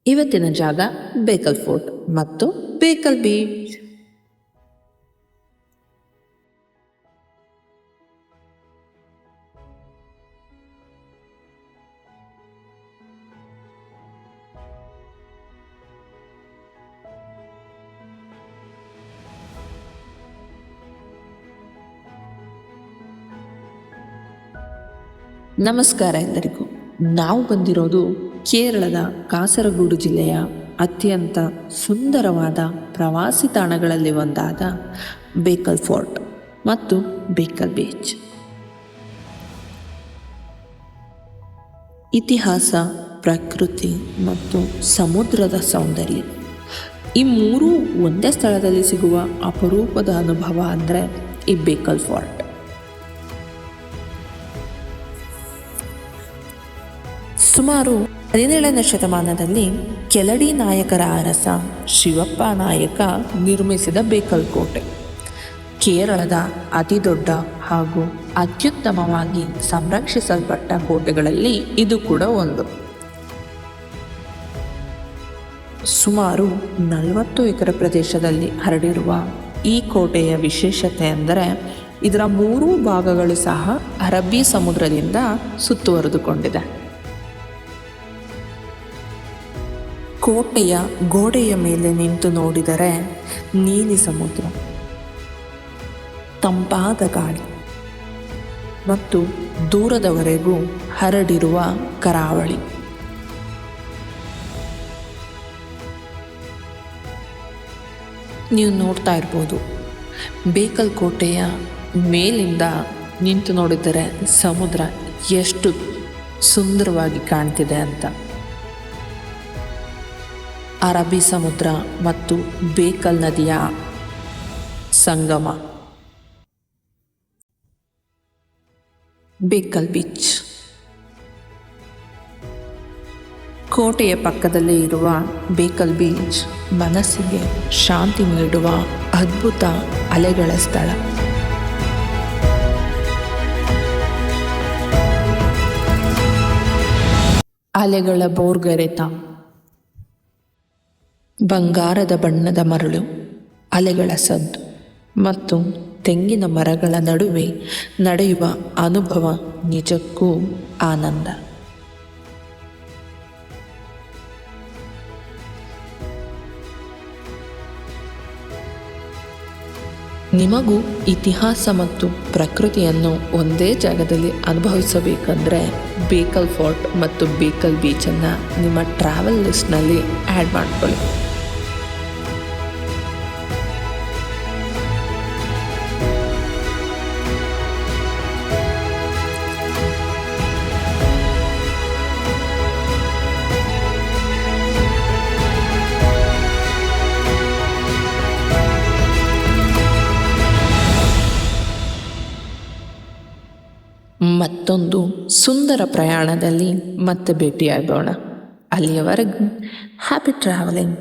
ಇವತ್ತಿನ ಜಾಗ ಬೇಕಲ್ ಫೋರ್ಟ್ ಮತ್ತು ಬೇಕಲ್ ಬೀಚ್. ನಮಸ್ಕಾರ ಎಲ್ಲರಿಗೂ. ನಾವು ಬಂದಿರೋದು ಕೇರಳದ ಕಾಸರಗೋಡು ಜಿಲ್ಲೆಯ ಅತ್ಯಂತ ಸುಂದರವಾದ ಪ್ರವಾಸಿ ತಾಣಗಳಲ್ಲಿ ಒಂದಾದ ಬೇಕಲ್ ಫೋರ್ಟ್ ಮತ್ತು ಬೇಕಲ್ ಬೀಚ್. ಇತಿಹಾಸ, ಪ್ರಕೃತಿ ಮತ್ತು ಸಮುದ್ರದ ಸೌಂದರ್ಯ ಈ ಮೂರೂ ಒಂದೇ ಸ್ಥಳದಲ್ಲಿ ಸಿಗುವ ಅಪರೂಪದ ಅನುಭವ ಅಂದರೆ ಈ ಬೇಕಲ್ ಫೋರ್ಟ್. ಸುಮಾರು 17ನೇ ಶತಮಾನದಲ್ಲಿ ಕೆಳಡಿ ನಾಯಕರ ಅರಸ ಶಿವಪ್ಪ ನಾಯಕ ನಿರ್ಮಿಸಿದ ಬೇಕಲ್ ಕೋಟೆ ಕೇರಳದ ಅತಿದೊಡ್ಡ ಹಾಗೂ ಅತ್ಯುತ್ತಮವಾಗಿ ಸಂರಕ್ಷಿಸಲ್ಪಟ್ಟ ಕೋಟೆಗಳಲ್ಲಿ ಇದು ಕೂಡ ಒಂದು. ಸುಮಾರು 40 ಎಕರೆ ಪ್ರದೇಶದಲ್ಲಿ ಹರಡಿರುವ ಈ ಕೋಟೆಯ ವಿಶೇಷತೆ ಎಂದರೆ ಇದರ 3 ಭಾಗಗಳು ಸಹ ಅರಬ್ಬಿ ಸಮುದ್ರದಿಂದ ಸುತ್ತುವರೆದುಕೊಂಡಿದೆ. ಕೋಟೆಯ ಗೋಡೆಯ ಮೇಲೆ ನಿಂತು ನೋಡಿದರೆ ನೀಲಿ ಸಮುದ್ರ, ತಂಪಾದ ಗಾಳಿ ಮತ್ತು ದೂರದವರೆಗೂ ಹರಡಿರುವ ಕರಾವಳಿ. ನೀವು ನೋಡ್ತಾ ಇರ್ಬೋದು, ಬೇಕಲ್ ಕೋಟೆಯ ಮೇಲಿಂದ ನಿಂತು ನೋಡಿದರೆ ಸಮುದ್ರ ಎಷ್ಟು ಸುಂದರವಾಗಿ ಕಾಣ್ತಿದೆ ಅಂತ. ಅರಬ್ಬಿ ಸಮುದ್ರ ಮತ್ತು ಬೇಕಲ್ ನದಿಯ ಸಂಗಮ. ಬೇಕಲ್ ಬೀಚ್ ಕೋಟೆಯ ಪಕ್ಕದಲ್ಲೇ ಇರುವ ಬೇಕಲ್ ಬೀಚ್ ಮನಸ್ಸಿಗೆ ಶಾಂತಿ ನೀಡುವ ಅದ್ಭುತ ಅಲೆಗಳ ಸ್ಥಳ. ಅಲೆಗಳ ಬೋರ್ಗರೆತ, ಬಂಗಾರದ ಬಣ್ಣದ ಮರಳು, ಅಲೆಗಳ ಸದ್ದು ಮತ್ತು ತೆಂಗಿನ ಮರಗಳ ನಡುವೆ ನಡೆಯುವ ಅನುಭವ ನಿಜಕ್ಕೂ ಆನಂದ. ನಿಮಗೂ ಇತಿಹಾಸ ಮತ್ತು ಪ್ರಕೃತಿಯನ್ನು ಒಂದೇ ಜಾಗದಲ್ಲಿ ಅನುಭವಿಸಬೇಕಂದ್ರೆ ಬೇಕಲ್ ಫೋರ್ಟ್ ಮತ್ತು ಬೇಕಲ್ ಬೀಚನ್ನು ನಿಮ್ಮ ಟ್ರಾವೆಲ್ ಲಿಸ್ಟ್ನಲ್ಲಿ ಆ್ಯಡ್ ಮಾಡ್ಕೊಳ್ಳಿ. ಮತ್ತೊಂದು ಸುಂದರ ಪ್ರಯಾಣದಲ್ಲಿ ಮತ್ತೆ ಭೇಟಿಯಾಗೋಣ. ಅಲ್ಲಿಯವರೆಗೂ ಹ್ಯಾಪಿ ಟ್ರಾವೆಲಿಂಗ್.